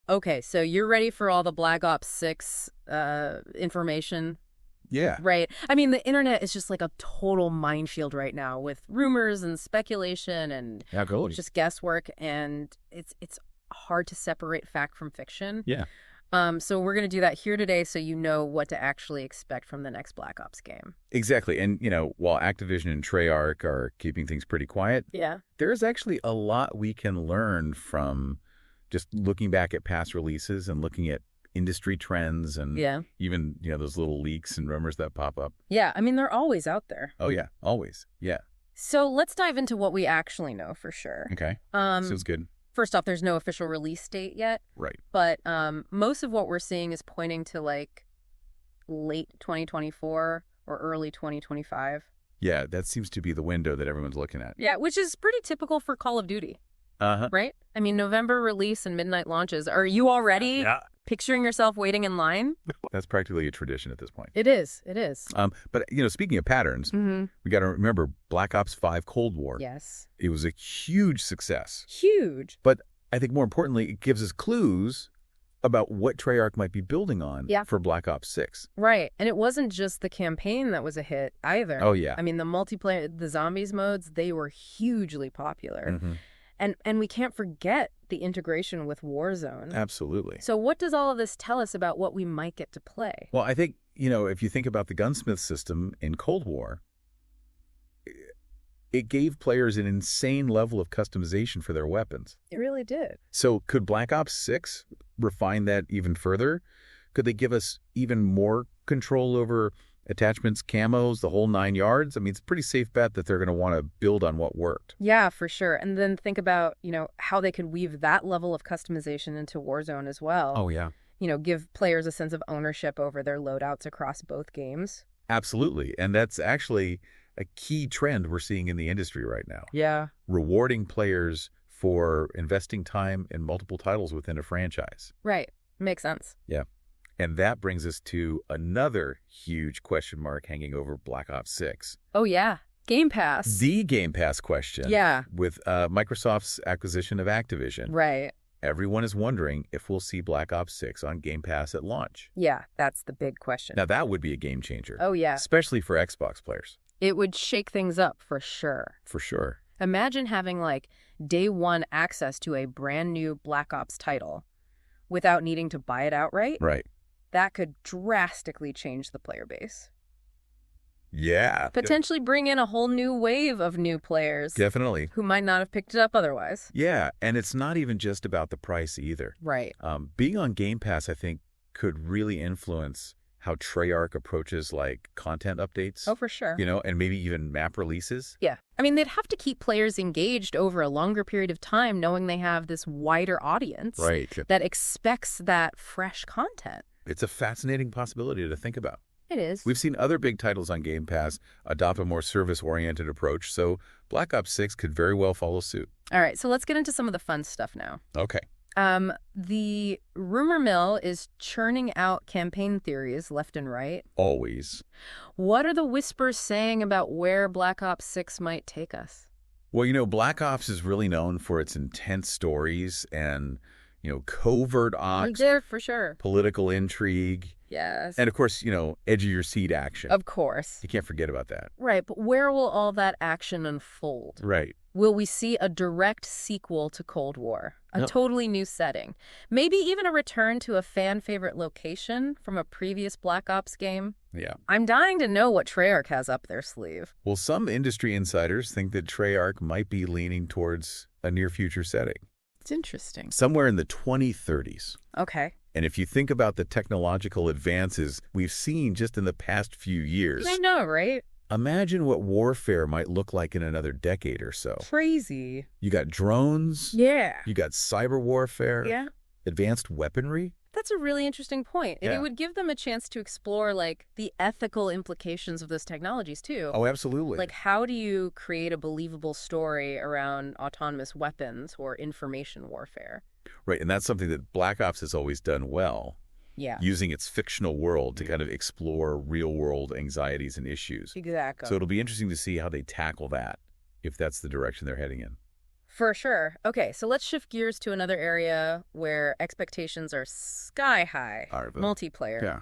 Okay, so you're ready for all the Black Ops 6 information? Yeah. Right. I mean, the internet is just like a total minefield right now with rumors and speculation and just guesswork, and it's hard to separate fact from fiction. Yeah. So we're going to do that here today so you know what to actually expect from the next Black Ops game. Exactly. And, while Activision and Treyarch are keeping things pretty quiet, there's actually a lot we can learn from just looking back at past releases and looking at industry trends and even, those little leaks and rumors that pop up. Yeah, I mean, they're always out there. Oh, yeah, always. Yeah. So let's dive into what we actually know for sure. Okay. Sounds good. First off, there's no official release date yet. Right. But most of what we're seeing is pointing to like late 2024 or early 2025. Yeah, that seems to be the window that everyone's looking at. Yeah, which is pretty typical for Call of Duty. Right? I mean, November release and midnight launches. Are you already picturing yourself waiting in line? That's practically a tradition at this point. It is. It is. But, speaking of patterns, we got to remember Black Ops 5 Cold War. Yes. It was a huge success. Huge. But I think more importantly, it gives us clues about what Treyarch might be building on for Black Ops 6. Right. And it wasn't just the campaign that was a hit either. Oh, yeah. I mean, the multiplayer, the zombies modes, they were hugely popular. And we can't forget the integration with Warzone. Absolutely. So what does all of this tell us about what we might get to play? Well, I think, if you think about the gunsmith system in Cold War, it gave players an insane level of customization for their weapons. It really did. So could Black Ops 6 refine that even further? Could they give us even more control over attachments, camos, the whole 9 yards? I mean, it's a pretty safe bet that they're going to want to build on what worked. Yeah, for sure. And then think about, how they could weave that level of customization into Warzone as well. Oh, yeah. Give players a sense of ownership over their loadouts across both games. Absolutely. And that's actually a key trend we're seeing in the industry right now. Yeah. Rewarding players for investing time in multiple titles within a franchise. Right. Makes sense. Yeah. And that brings us to another huge question mark hanging over Black Ops 6. Oh, yeah. Game Pass. The Game Pass question. Yeah. With Microsoft's acquisition of Activision. Right. Everyone is wondering if we'll see Black Ops 6 on Game Pass at launch. Yeah, that's the big question. Now, that would be a game changer. Oh, yeah. Especially for Xbox players. It would shake things up for sure. For sure. Imagine having, day one access to a brand new Black Ops title without needing to buy it outright. Right. That could drastically change the player base. Yeah. Potentially bring in a whole new wave of new players. Definitely. Who might not have picked it up otherwise. Yeah, and it's not even just about the price either. Right. Being on Game Pass, I think, could really influence how Treyarch approaches, content updates. Oh, for sure. And maybe even map releases. Yeah. I mean, they'd have to keep players engaged over a longer period of time knowing they have this wider audience that expects that fresh content. It's a fascinating possibility to think about. It is. We've seen other big titles on Game Pass adopt a more service-oriented approach, so Black Ops 6 could very well follow suit. All right, so let's get into some of the fun stuff now. Okay. The rumor mill is churning out campaign theories left and right. Always. What are the whispers saying about where Black Ops 6 might take us? Well, Black Ops is really known for its intense stories and, covert ops. There, for sure. Political intrigue. Yes. And, of course, edge of your seat action. Of course. You can't forget about that. Right, but where will all that action unfold? Right. Will we see a direct sequel to Cold War? A totally new setting? Maybe even a return to a fan-favorite location from a previous Black Ops game? Yeah. I'm dying to know what Treyarch has up their sleeve. Well, some industry insiders think that Treyarch might be leaning towards a near-future setting. It's interesting. Somewhere in the 2030s. Okay. And if you think about the technological advances we've seen just in the past few years. I know, right? Imagine what warfare might look like in another decade or so. Crazy. You got drones. Yeah. You got cyber warfare. Yeah. Advanced weaponry. That's a really interesting point. And Yeah. it would give them a chance to explore, the ethical implications of those technologies, too. Oh, absolutely. How do you create a believable story around autonomous weapons or information warfare? Right, and that's something that Black Ops has always done well. Yeah. Using its fictional world to kind of explore real-world anxieties and issues. Exactly. So it'll be interesting to see how they tackle that, if that's the direction they're heading in. For sure. Okay, so let's shift gears to another area where expectations are sky high. Multiplayer. Yeah.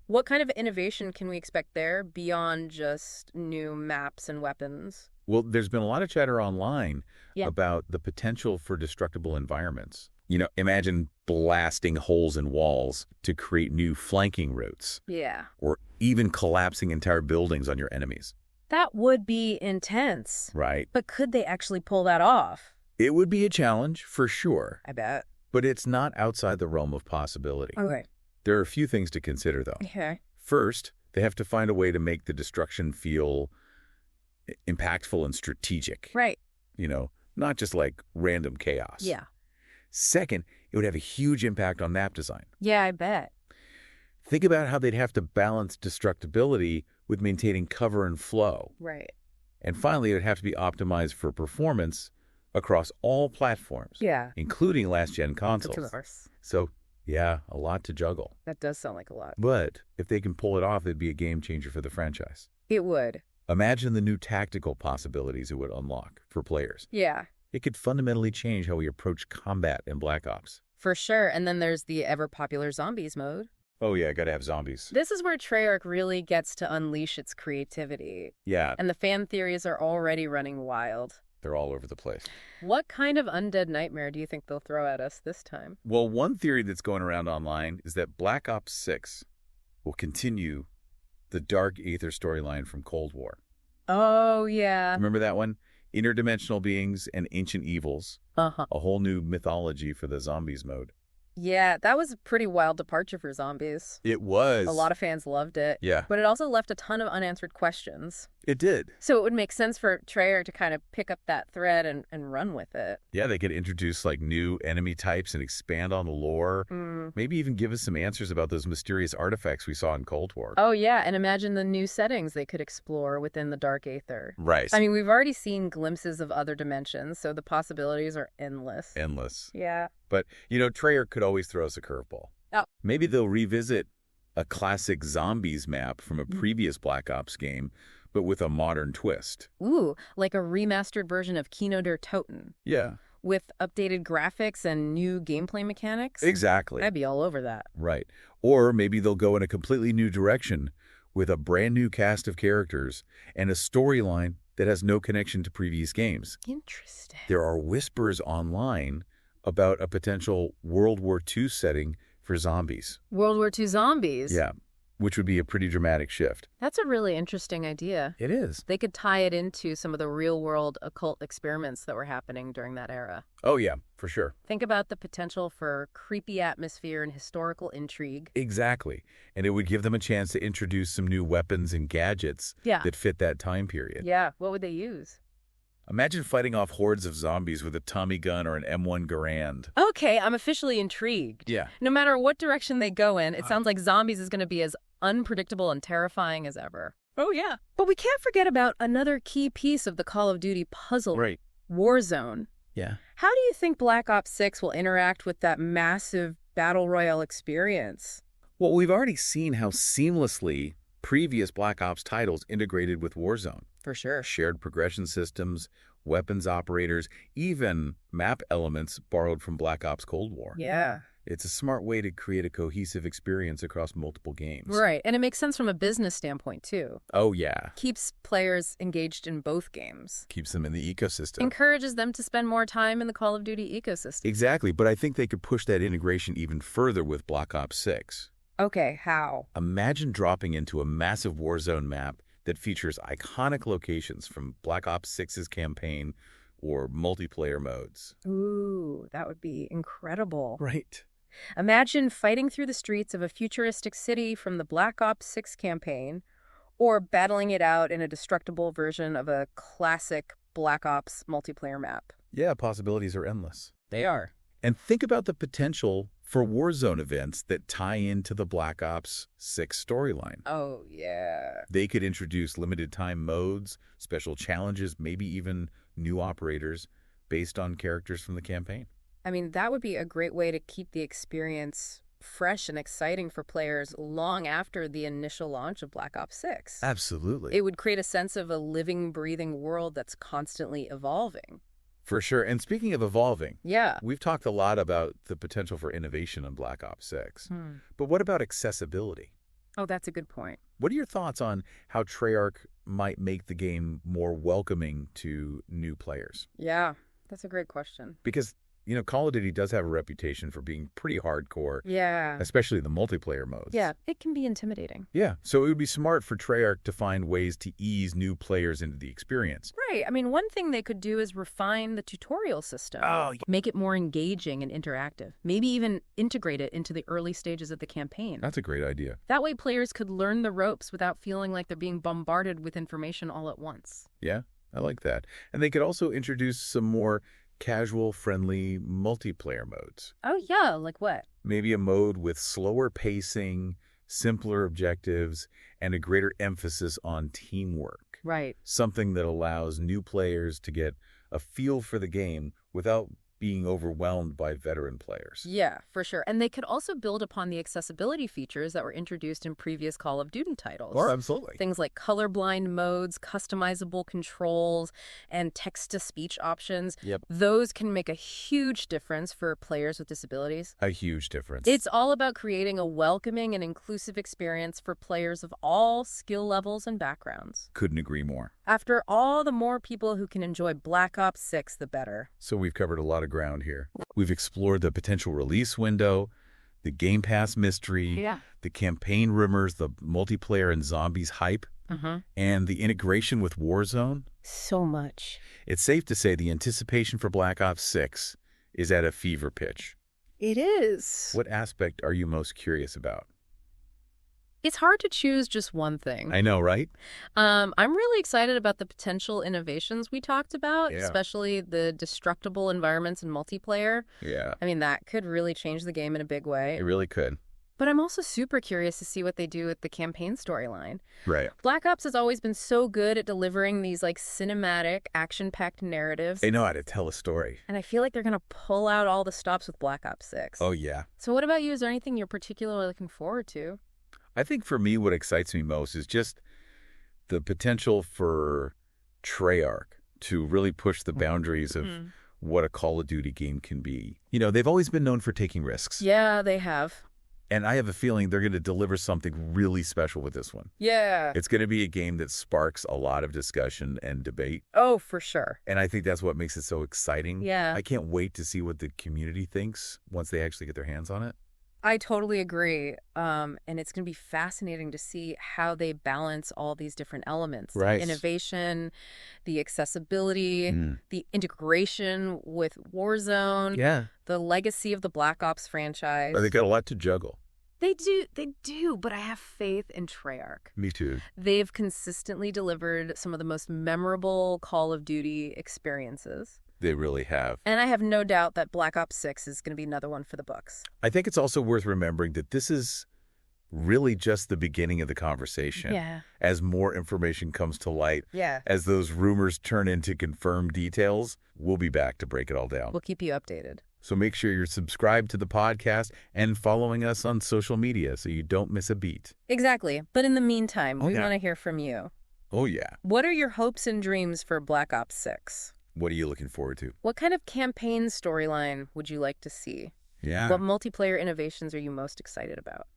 What kind of innovation can we expect there beyond just new maps and weapons? Well, there's been a lot of chatter online about the potential for destructible environments. Imagine blasting holes in walls to create new flanking routes. Yeah. Or even collapsing entire buildings on your enemies. That would be intense. Right. But could they actually pull that off? It would be a challenge, for sure. I bet. But it's not outside the realm of possibility. Okay. There are a few things to consider, though. Okay. First, they have to find a way to make the destruction feel impactful and strategic. Right. Not just like random chaos. Yeah. Second, it would have a huge impact on map design. Yeah, I bet. Think about how they'd have to balance destructibility with maintaining cover and flow. Right. And finally, it would have to be optimized for performance across all platforms. Yeah. Including last-gen consoles. Of course. So, yeah, a lot to juggle. That does sound like a lot. But if they can pull it off, it'd be a game changer for the franchise. It would. Imagine the new tactical possibilities it would unlock for players. Yeah. It could fundamentally change how we approach combat in Black Ops. For sure. And then there's the ever-popular zombies mode. Oh, yeah, gotta have zombies. This is where Treyarch really gets to unleash its creativity. Yeah. And the fan theories are already running wild. They're all over the place. What kind of undead nightmare do you think they'll throw at us this time? Well, one theory that's going around online is that Black Ops 6 will continue the Dark Aether storyline from Cold War. Oh, yeah. Remember that one? Interdimensional beings and ancient evils. Uh-huh. A whole new mythology for the zombies mode. Yeah, that was a pretty wild departure for zombies. It was. A lot of fans loved it. Yeah. But it also left a ton of unanswered questions. It did. So it would make sense for Treyarch to kind of pick up that thread and run with it. Yeah, they could introduce like new enemy types and expand on the lore. Maybe even give us some answers about those mysterious artifacts we saw in Cold War. Oh, yeah, and imagine the new settings they could explore within the Dark Aether. Right. I mean, we've already seen glimpses of other dimensions, so the possibilities are endless. Endless. Yeah. But, Treyarch could always throw us a curveball. Oh. Maybe they'll revisit a classic zombies map from a previous Black Ops game, but with a modern twist. Ooh, like a remastered version of Kino der Toten. Yeah. With updated graphics and new gameplay mechanics? Exactly. I'd be all over that. Right. Or maybe they'll go in a completely new direction with a brand new cast of characters and a storyline that has no connection to previous games. Interesting. There are whispers online about a potential World War II setting for zombies. World War II zombies? Yeah, which would be a pretty dramatic shift. That's a really interesting idea. It is. They could tie it into some of the real-world occult experiments that were happening during that era. Oh, yeah, for sure. Think about the potential for creepy atmosphere and historical intrigue. Exactly. And it would give them a chance to introduce some new weapons and gadgets that fit that time period. Yeah, what would they use? Imagine fighting off hordes of zombies with a Tommy gun or an M1 Garand. Okay, I'm officially intrigued. Yeah. No matter what direction they go in, it sounds like zombies is going to be as unpredictable and terrifying as ever. Oh, yeah. But we can't forget about another key piece of the Call of Duty puzzle. Right. Warzone. Yeah. How do you think Black Ops 6 will interact with that massive Battle Royale experience? Well, we've already seen how seamlessly previous Black Ops titles integrated with Warzone. For sure. Shared progression systems, weapons operators, even map elements borrowed from Black Ops Cold War. Yeah. It's a smart way to create a cohesive experience across multiple games. Right. And it makes sense from a business standpoint, too. Oh, yeah. Keeps players engaged in both games. Keeps them in the ecosystem. Encourages them to spend more time in the Call of Duty ecosystem. Exactly. But I think they could push that integration even further with Black Ops 6. Okay, how? Imagine dropping into a massive Warzone map that features iconic locations from Black Ops 6's campaign or multiplayer modes. Ooh, that would be incredible. Right. Imagine fighting through the streets of a futuristic city from the Black Ops 6 campaign, or battling it out in a destructible version of a classic Black Ops multiplayer map. Yeah, possibilities are endless. They are. And think about the potential for Warzone events that tie into the Black Ops 6 storyline. Oh, yeah. They could introduce limited-time modes, special challenges, maybe even new operators based on characters from the campaign. I mean, that would be a great way to keep the experience fresh and exciting for players long after the initial launch of Black Ops 6. Absolutely. It would create a sense of a living, breathing world that's constantly evolving. For sure. And speaking of evolving, Yeah. we've talked a lot about the potential for innovation in Black Ops 6. But what about accessibility? Oh, that's a good point. What are your thoughts on how Treyarch might make the game more welcoming to new players? Yeah, that's a great question. Because, Call of Duty does have a reputation for being pretty hardcore. Yeah. Especially the multiplayer modes. Yeah, it can be intimidating. Yeah, so it would be smart for Treyarch to find ways to ease new players into the experience. Right. I mean, one thing they could do is refine the tutorial system. Oh, make it more engaging and interactive. Maybe even integrate it into the early stages of the campaign. That's a great idea. That way players could learn the ropes without feeling like they're being bombarded with information all at once. Yeah, I like that. And they could also introduce some more casual, friendly multiplayer modes. Oh, yeah, like what? Maybe a mode with slower pacing, simpler objectives, and a greater emphasis on teamwork. Right. Something that allows new players to get a feel for the game without being overwhelmed by veteran players. Yeah, for sure. And they could also build upon the accessibility features that were introduced in previous Call of Duty titles. Oh, absolutely. Things like colorblind modes, customizable controls, and text-to-speech options. Yep. Those can make a huge difference for players with disabilities. A huge difference. It's all about creating a welcoming and inclusive experience for players of all skill levels and backgrounds. Couldn't agree more. After all, the more people who can enjoy Black Ops 6, the better. So we've covered a lot of ground here. We've explored the potential release window, the Game Pass mystery, the campaign rumors, the multiplayer and zombies hype, and the integration with Warzone. So much. It's safe to say the anticipation for Black Ops 6 is at a fever pitch. It is. What aspect are you most curious about? It's hard to choose just one thing. I know, right? I'm really excited about the potential innovations we talked about, Yeah. especially the destructible environments in multiplayer. Yeah, I mean, that could really change the game in a big way. it really could. But I'm also super curious to see what they do with the campaign storyline. Right. Black Ops has always been so good at delivering these cinematic, action-packed narratives. They know how to tell a story. And I feel like they're going to pull out all the stops with Black Ops 6. Oh, yeah. So what about you? Is there anything you're particularly looking forward to? I think for me, what excites me most is just the potential for Treyarch to really push the boundaries of what a Call of Duty game can be. They've always been known for taking risks. Yeah, they have. And I have a feeling they're going to deliver something really special with this one. Yeah. It's going to be a game that sparks a lot of discussion and debate. Oh, for sure. And I think that's what makes it so exciting. Yeah. I can't wait to see what the community thinks once they actually get their hands on it. I totally agree. And it's going to be fascinating to see how they balance all these different elements. Right. The innovation, the accessibility, the integration with Warzone, the legacy of the Black Ops franchise. They got a lot to juggle. They do, but I have faith in Treyarch. Me too. They've consistently delivered some of the most memorable Call of Duty experiences. They really have. And I have no doubt that Black Ops 6 is going to be another one for the books. I think it's also worth remembering that this is really just the beginning of the conversation. Yeah. As more information comes to light, Yeah. as those rumors turn into confirmed details, we'll be back to break it all down. We'll keep you updated. So make sure you're subscribed to the podcast and following us on social media so you don't miss a beat. Exactly. But in the meantime, we yeah. want to hear from you. Oh, yeah. What are your hopes and dreams for Black Ops 6? What are you looking forward to? What kind of campaign storyline would you like to see? Yeah. What multiplayer innovations are you most excited about?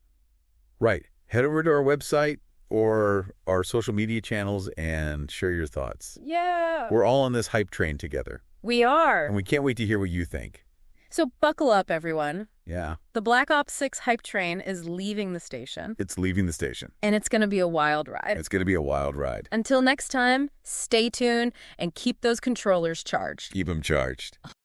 Right. Head over to our website or our social media channels and share your thoughts. Yeah. We're all on this hype train together. We are. And we can't wait to hear what you think. So buckle up, everyone. Yeah. The Black Ops 6 hype train is leaving the station. It's leaving the station. And it's going to be a wild ride. It's going to be a wild ride. Until next time, stay tuned and keep those controllers charged. Keep them charged.